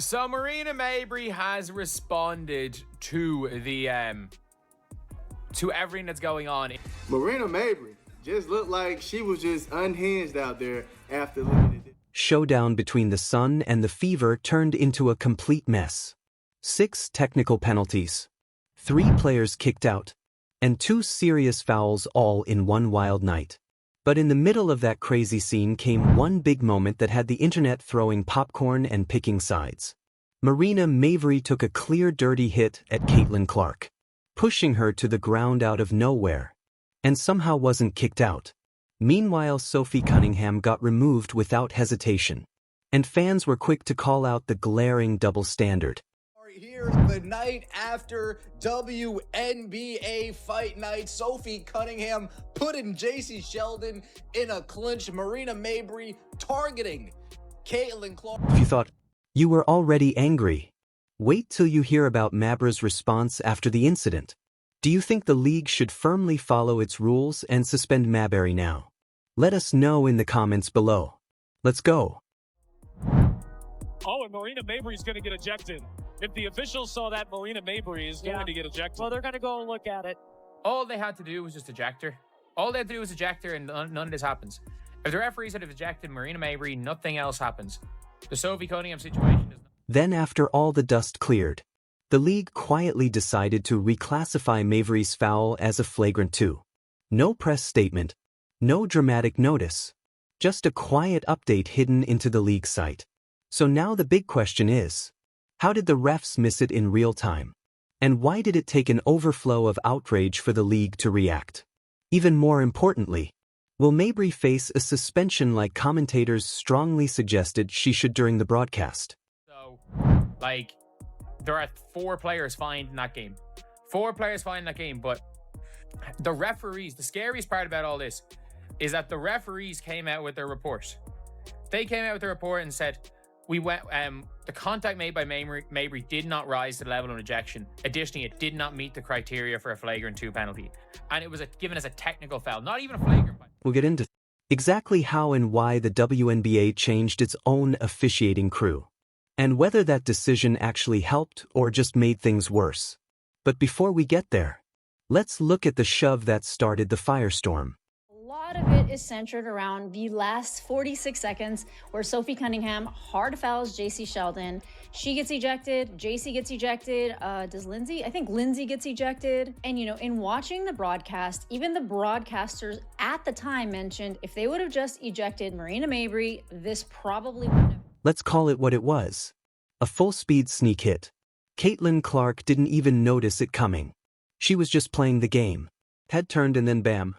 So Marina Mabrey has responded to the to everything that's going on. Marina Mabrey just looked like she was just unhinged out there after looking at it. Showdown between the Sun and the Fever turned into a complete mess. 6 technical penalties, 3 players kicked out, and 2 serious fouls all in one wild night. But in the middle of that crazy scene came one big moment that had the internet throwing popcorn and picking sides. Marina Mabrey took a clear dirty hit at Caitlin Clark, pushing her to the ground out of nowhere, and somehow wasn't kicked out. Meanwhile, Sophie Cunningham got removed without hesitation, and fans were quick to call out the glaring double standard. Here, the night after WNBA fight night, Sophie Cunningham putting JC Sheldon in a clinch. Marina Mabrey targeting Caitlin Clark. If you thought you were already angry, wait till you hear about Mabrey's response after the incident. Do you think the league should firmly follow its rules and suspend Mabrey now? Let us know in the comments below. Let's go. Oh, and Marina Mabrey is going to get ejected. If the officials saw that, Marina Mabrey is going to get ejected. Well, they're going to go and look at it. All they had to do was just eject her. All they had to do was eject her, and none of this happens. If the referees had ejected Marina Mabrey, nothing else happens. The Sophie Cunningham situation is... Then after all the dust cleared, the league quietly decided to reclassify Mabrey's foul as a flagrant 2. No press statement, no dramatic notice, just a quiet update hidden into the league site. So now the big question is, how did the refs miss it in real time? And why did it take an overflow of outrage for the league to react? Even more importantly, will Mabrey face a suspension like commentators strongly suggested she should during the broadcast? So, like, there are 4 players fined in that game. 4 players fined in that game, but the referees, the scariest part about all this is that the referees came out with their report. They came out with their report and said, the contact made by Mabrey did not rise to the level of ejection. Additionally, it did not meet the criteria for a flagrant 2 penalty. And it was given as a technical foul, not even a flagrant. We'll get into exactly how and why the WNBA changed its own officiating crew, and whether that decision actually helped or just made things worse. But before we get there, let's look at the shove that started the firestorm. A lot of it is centered around the last 46 seconds where Sophie Cunningham hard fouls JC Sheldon. She gets ejected, JC gets ejected, does Lindsay? I think Lindsay gets ejected. And you know, in watching the broadcast, even the broadcasters at the time mentioned if they would have just ejected Marina Mabrey, this probably wouldn't have. Let's call it what it was. A full-speed sneak hit. Caitlin Clark didn't even notice it coming. She was just playing the game. Head turned and then bam.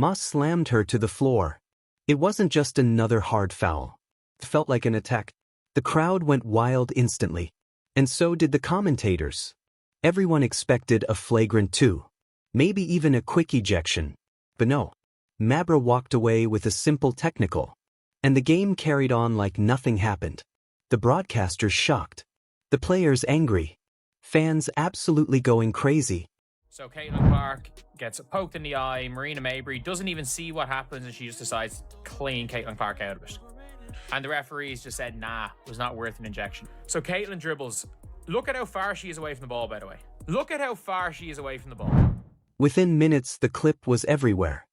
Moss slammed her to the floor. It wasn't just another hard foul. It felt like an attack. The crowd went wild instantly. And so did the commentators. Everyone expected a flagrant 2. Maybe even a quick ejection. But no. Mabrey walked away with a simple technical. And the game carried on like nothing happened. The broadcasters shocked. The players angry. Fans absolutely going crazy. So Caitlin Clark gets poked in the eye. Marina Mabrey doesn't even see what happens, and she just decides to clean Caitlin Clark out of it. And the referees just said, nah, it was not worth an injection. So Caitlin dribbles. Look at how far she is away from the ball, by the way. Look at how far she is away from the ball. Within minutes, the clip was everywhere.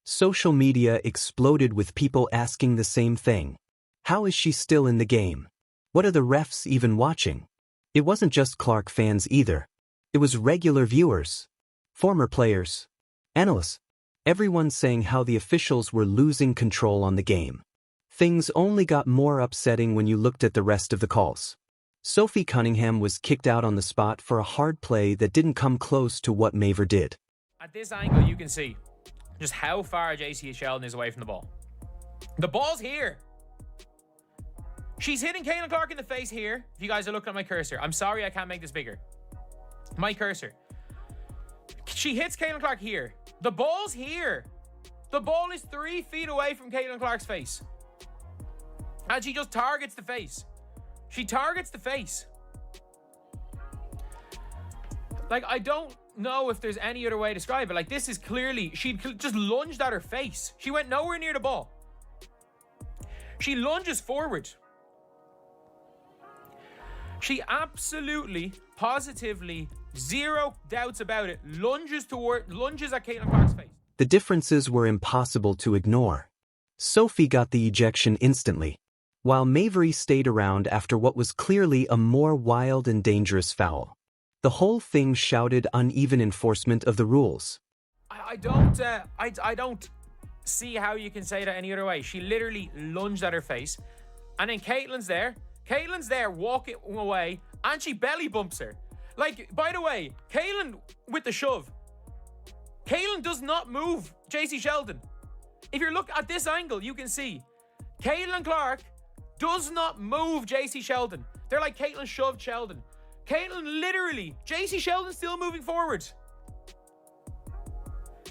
Social media exploded with people asking the same thing. How is she still in the game? What are the refs even watching? It wasn't just Clark fans either. It was regular viewers. Former players, analysts, everyone saying how the officials were losing control on the game. Things only got more upsetting when you looked at the rest of the calls. Sophie Cunningham was kicked out on the spot for a hard play that didn't come close to what Mabrey did. At this angle, you can see just how far JC Sheldon is away from the ball. The ball's here. She's hitting Caitlin Clark in the face here. If you guys are looking at my cursor, I'm sorry I can't make this bigger. My cursor. She hits Caitlin Clark here. The ball's here. The ball is 3 feet away from Caitlin Clark's face. And she just targets the face. She targets the face. Like, I don't know if there's any other way to describe it. Like, this is clearly, she just lunged at her face. She went nowhere near the ball. She lunges forward. She absolutely, positively, zero doubts about it, lunges at Caitlin Clark's face. The differences were impossible to ignore. Sophie got the ejection instantly, while Mabrey stayed around after what was clearly a more wild and dangerous foul. The whole thing shouted uneven enforcement of the rules. I don't see how you can say that any other way. She literally lunged at her face, and then Caitlin's there walking away, and she belly bumps her. Like, by the way, Caitlin with the shove. Caitlin does not move JC Sheldon. If you look at this angle, you can see Caitlin Clark does not move JC Sheldon. They're like, Caitlin shoved Sheldon. Caitlin literally, JC Sheldon's still moving forward.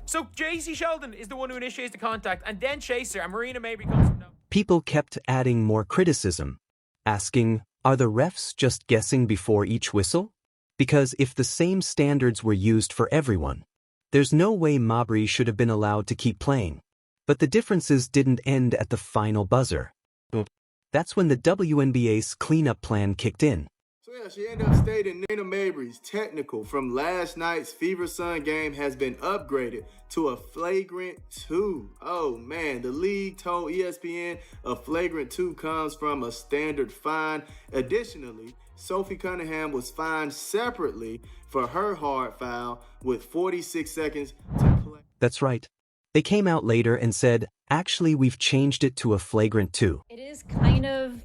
So JC Sheldon is the one who initiates the contact, and then Chaser and Marina Mabrey comes from down. People kept adding more criticism, asking, are the refs just guessing before each whistle? Because if the same standards were used for everyone, there's no way Mabrey should have been allowed to keep playing. But the differences didn't end at the final buzzer. That's when the WNBA's cleanup plan kicked in. So yeah, she ended up stating Marina Mabrey's technical from last night's Fever Sun game has been upgraded to a flagrant 2. Oh man, the league told ESPN a flagrant 2 comes from a standard fine. Additionally, Sophie Cunningham was fined separately for her hard foul with 46 seconds to play. That's right. They came out later and said, actually, we've changed it to a flagrant 2. It is kind of,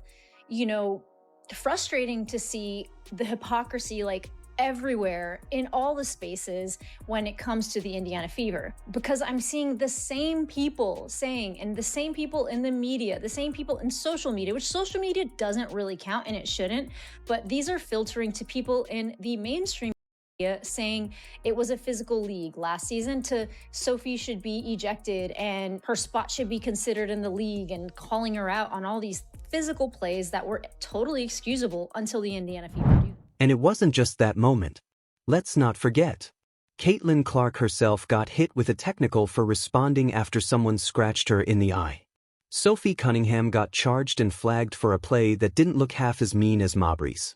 frustrating to see the hypocrisy like everywhere in all the spaces when it comes to the Indiana Fever, because I'm seeing the same people saying, and the same people in the media, the same people in social media, which social media doesn't really count and it shouldn't, but these are filtering to people in the mainstream media saying it was a physical league last season to Sophie should be ejected and her spot should be considered in the league, and calling her out on all these physical plays that were totally excusable until the Indiana Fever do. And it wasn't just that moment. Let's not forget. Caitlin Clark herself got hit with a technical for responding after someone scratched her in the eye. Sophie Cunningham got charged and flagged for a play that didn't look half as mean as Mabrey's.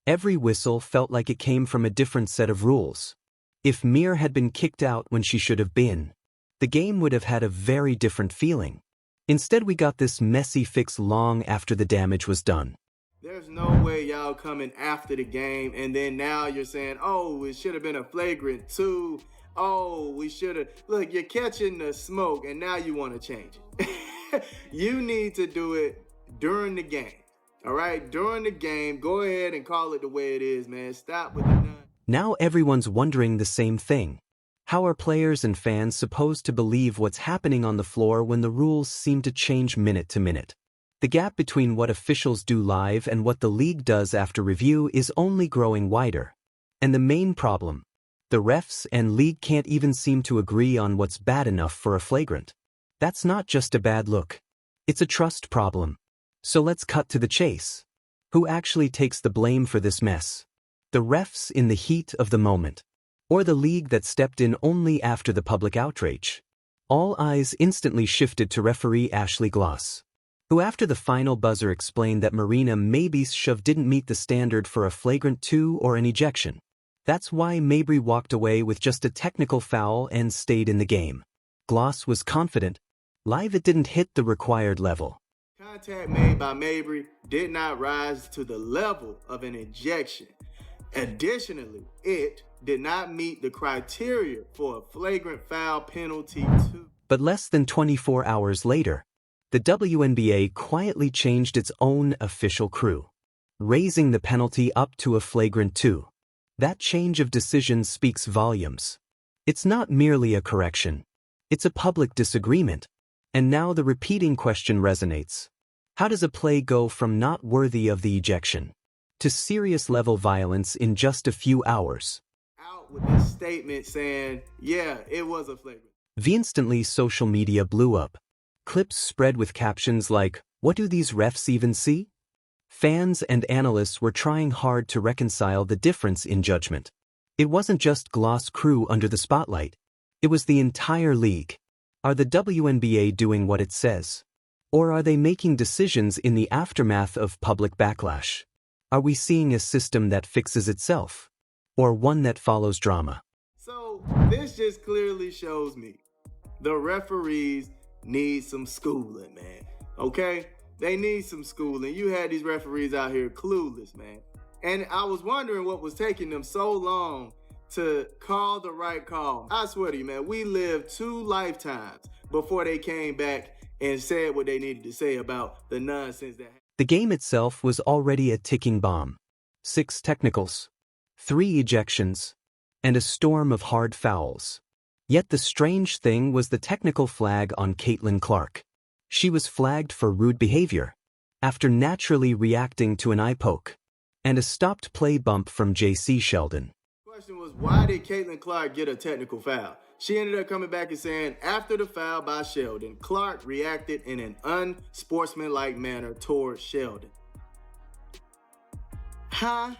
Every whistle felt like it came from a different set of rules. If Mir had been kicked out when she should have been, the game would have had a very different feeling. Instead, we got this messy fix long after the damage was done. There's no way y'all coming after the game and then now you're saying, oh, it should have been a flagrant 2. Oh, we should have. Look, you're catching the smoke and now you want to change it. You need to do it during the game. All right, during the game, go ahead and call it the way it is, man. Stop with the none. Now everyone's wondering the same thing. How are players and fans supposed to believe what's happening on the floor when the rules seem to change minute to minute? The gap between what officials do live and what the league does after review is only growing wider. And the main problem, the refs and league can't even seem to agree on what's bad enough for a flagrant. That's not just a bad look. It's a trust problem. So let's cut to the chase. Who actually takes the blame for this mess? The refs in the heat of the moment, or the league that stepped in only after the public outrage? All eyes instantly shifted to referee Ashley Gloss, who after the final buzzer explained that Marina Mabrey's shove didn't meet the standard for a flagrant 2 or an ejection. That's why Mabrey walked away with just a technical foul and stayed in the game. Gloss was confident. Live, it didn't hit the required level. Contact made by Mabrey did not rise to the level of an ejection. Additionally, it did not meet the criteria for a flagrant foul penalty 2. But less than 24 hours later, the WNBA quietly changed its own official crew, raising the penalty up to a flagrant 2. That change of decision speaks volumes. It's not merely a correction. It's a public disagreement. And now the repeating question resonates. How does a play go from not worthy of the ejection to serious level violence in just a few hours? Out with this statement saying, yeah, it was a flagrant. Instantly, social media blew up. Clips spread with captions like, "What do these refs even see?" Fans and analysts were trying hard to reconcile the difference in judgment. It wasn't just Gloss crew under the spotlight. It was the entire league. Are the WNBA doing what it says? Or are they making decisions in the aftermath of public backlash? Are we seeing a system that fixes itself? Or one that follows drama? So this just clearly shows me the referees need some schooling, man. Okay? They need some schooling. You had these referees out here clueless, man. And I was wondering what was taking them so long to call the right call. I swear to you, man, we lived 2 lifetimes before they came back and said what they needed to say about the nonsense that happened. The game itself was already a ticking bomb. 6 technicals, 3 ejections, and a storm of hard fouls. Yet the strange thing was the technical flag on Caitlin Clark. She was flagged for rude behavior after naturally reacting to an eye poke and a stopped play bump from JC Sheldon. The question was, why did Caitlin Clark get a technical foul? She ended up coming back and saying, after the foul by Sheldon, Clark reacted in an unsportsmanlike manner towards Sheldon. Huh?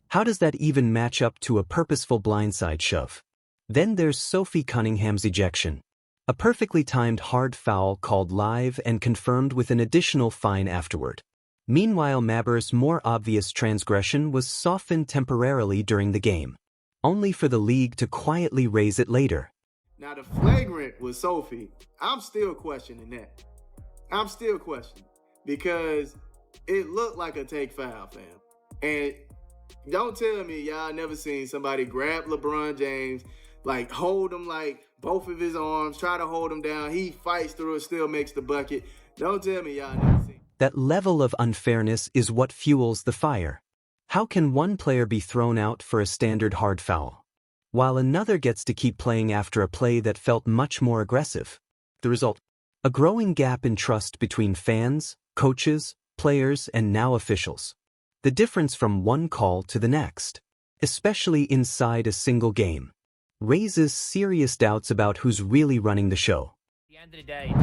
How does that even match up to a purposeful blindside shove? Then there's Sophie Cunningham's ejection. A perfectly timed hard foul called live and confirmed with an additional fine afterward. Meanwhile, Mabrey's more obvious transgression was softened temporarily during the game, only for the league to quietly raise it later. Now the flagrant with Sophie, I'm still questioning that. I'm still questioning because it looked like a take foul, fam. And don't tell me y'all never seen somebody grab LeBron James, like hold him like both of his arms, try to hold him down. He fights through it, still makes the bucket. Don't tell me y'all never seen. That level of unfairness is what fuels the fire. How can one player be thrown out for a standard hard foul, while another gets to keep playing after a play that felt much more aggressive? The result? A growing gap in trust between fans, coaches, players, and now officials. The difference from one call to the next, especially inside a single game, raises serious doubts about who's really running the show. At the end of the day,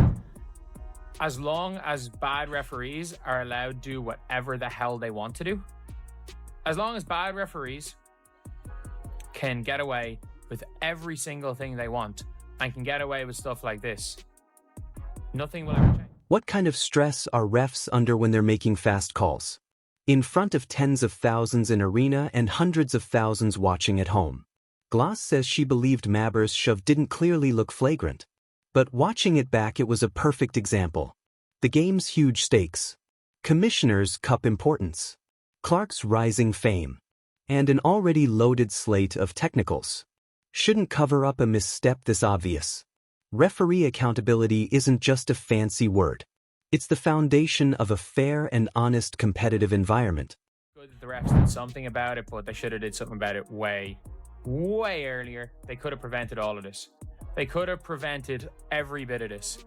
as long as bad referees are allowed to do whatever the hell they want to do, as long as bad referees can get away with every single thing they want and can get away with stuff like this, nothing will ever change. What kind of stress are refs under when they're making fast calls? In front of tens of thousands in arena and hundreds of thousands watching at home. Gloss says she believed Mabrey's shove didn't clearly look flagrant. But watching it back, it was a perfect example. The game's huge stakes, Commissioner's Cup importance, Clark's rising fame, and an already loaded slate of technicals shouldn't cover up a misstep this obvious. Referee accountability isn't just a fancy word. It's the foundation of a fair and honest competitive environment. Good that the refs did something about it, but they should have did something about it way earlier. They could have prevented all of this. They could have prevented every bit of this,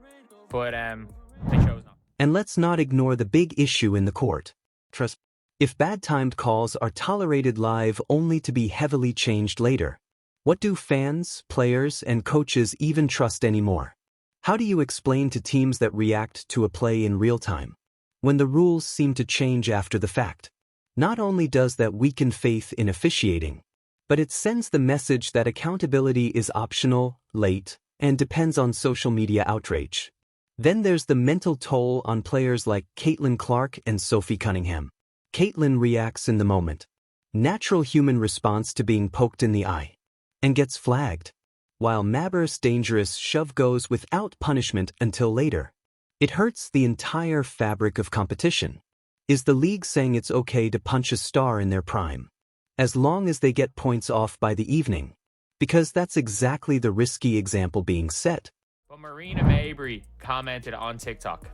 but they chose not. And let's not ignore the big issue in the court. Trust. If bad-timed calls are tolerated live only to be heavily changed later, what do fans, players, and coaches even trust anymore? How do you explain to teams that react to a play in real time, when the rules seem to change after the fact? Not only does that weaken faith in officiating, but it sends the message that accountability is optional, late, and depends on social media outrage. Then there's the mental toll on players like Caitlin Clark and Sophie Cunningham. Caitlin reacts in the moment, natural human response to being poked in the eye, and gets flagged, while Mabrey's dangerous shove goes without punishment until later. It hurts the entire fabric of competition. Is the league saying it's okay to punch a star in their prime, as long as they get points off by the evening? Because that's exactly the risky example being set. But Marina Mabrey commented on TikTok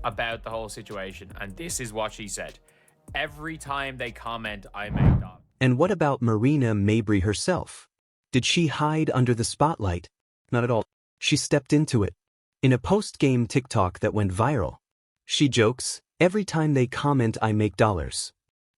about the whole situation, and this is what she said. Every time they comment, I make dollars. And what about Marina Mabrey herself? Did she hide under the spotlight? Not at all. She stepped into it. In a post-game TikTok that went viral, she jokes, "Every time they comment, I make dollars.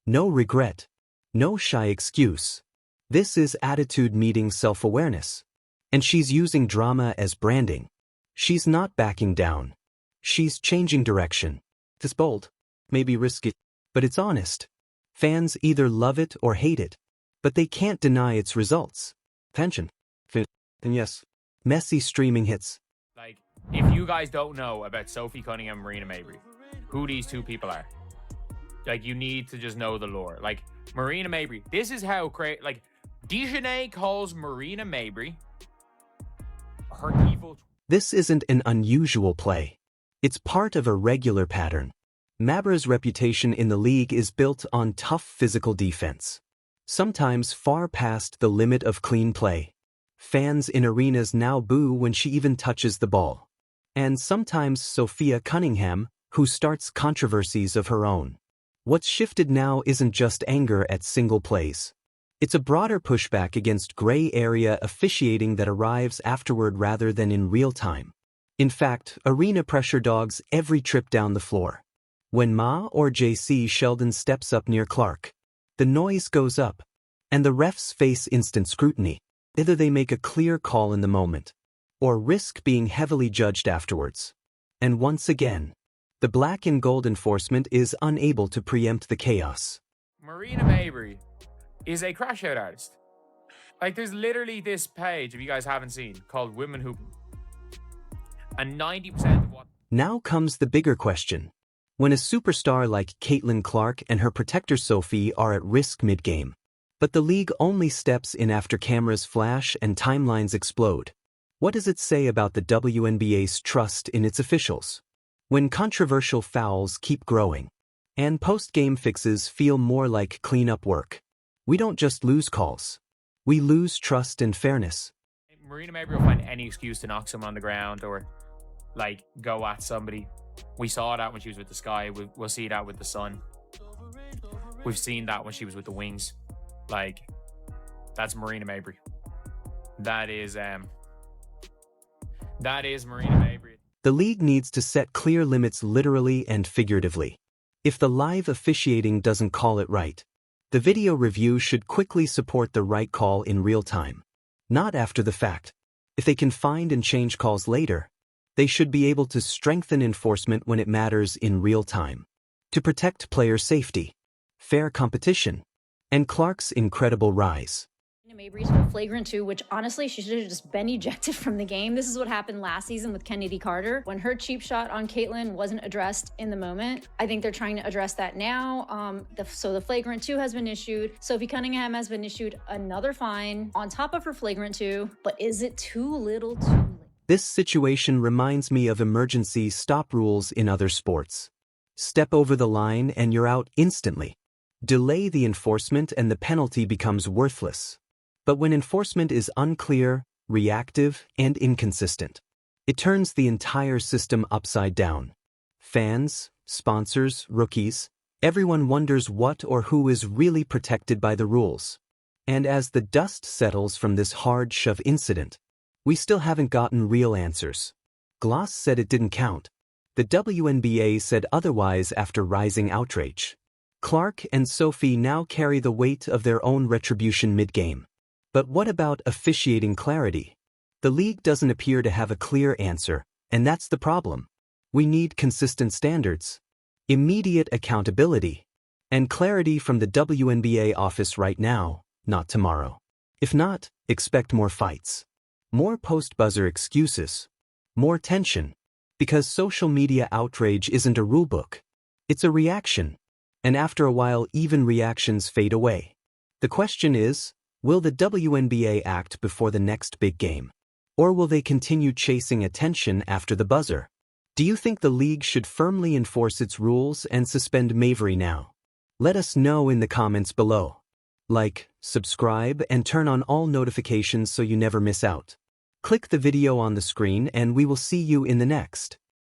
No regret. No shy excuse. This is attitude meeting self-awareness." And she's using drama as branding. She's not backing down. She's changing direction. It's bold, maybe risky, but it's honest. Fans either love it or hate it, but they can't deny its results. Tension. And yes, messy streaming hits. Like, if you guys don't know about Sophie Cunningham and Marina Mabrey, who these two people are, Like, you need to just know the lore. Like, Marina Mabrey, this is how like, Dejanay calls Marina Mabrey her evil. This isn't an unusual play. It's part of a regular pattern. Mabrey's reputation in the league is built on tough physical defense, sometimes far past the limit of clean play. Fans in arenas now boo when she even touches the ball. And sometimes Sophie Cunningham, who starts controversies of her own. What's shifted now isn't just anger at single plays. It's a broader pushback against gray area officiating that arrives afterward rather than in real time. In fact, arena pressure dogs every trip down the floor. When Ma or J.C. Sheldon steps up near Clark, the noise goes up, and the refs face instant scrutiny. Either they make a clear call in the moment, or risk being heavily judged afterwards. And once again, the black and gold enforcement is unable to preempt the chaos. Marina Mabrey is a crash out artist. Like, there's literally this page, if you guys haven't seen, called Women Hooping. And 90% of what... Now comes the bigger question. When a superstar like Caitlin Clark and her protector Sophie are at risk mid-game, but the league only steps in after cameras flash and timelines explode, what does it say about the WNBA's trust in its officials? When controversial fouls keep growing, and post-game fixes feel more like cleanup work, we don't just lose calls. We lose trust and fairness. Marina Mabrey will find any excuse to knock someone on the ground or, like, go at somebody. We saw that when she was with the Sky. We'll see that with the Sun. We've seen that when she was with the Wings. Like, that's Marina Mabrey. That is Marina Mabrey. The league needs to set clear limits literally and figuratively. If the live officiating doesn't call it right, the video review should quickly support the right call in real time, not after the fact. If they can find and change calls later, they should be able to strengthen enforcement when it matters in real time. To protect player safety, fair competition, and Clark's incredible rise. Mabrey's for flagrant 2, which honestly, she should have just been ejected from the game. This is what happened last season with Kennedy Carter when her cheap shot on Caitlin wasn't addressed in the moment. I think they're trying to address that now. So the flagrant 2 has been issued. Sophie Cunningham has been issued another fine on top of her flagrant 2. But is it too little too late? This situation reminds me of emergency stop rules in other sports. Step over the line and you're out instantly. Delay the enforcement and the penalty becomes worthless. But when enforcement is unclear, reactive, and inconsistent, it turns the entire system upside down. Fans, sponsors, rookies, everyone wonders what or who is really protected by the rules. And as the dust settles from this hard shove incident, we still haven't gotten real answers. Gloss said it didn't count. The WNBA said otherwise after rising outrage. Clark and Sophie now carry the weight of their own retribution mid-game. But what about officiating clarity? The league doesn't appear to have a clear answer, and that's the problem. We need consistent standards, immediate accountability, and clarity from the WNBA office right now, not tomorrow. If not, expect more fights, more post-buzzer excuses, more tension, because social media outrage isn't a rulebook. It's a reaction, and after a while even reactions fade away. The question is, will the WNBA act before the next big game? Or will they continue chasing attention after the buzzer? Do you think the league should firmly enforce its rules and suspend Mabrey now? Let us know in the comments below. Like, subscribe, and turn on all notifications so you never miss out. Click the video on the screen and we will see you in the next.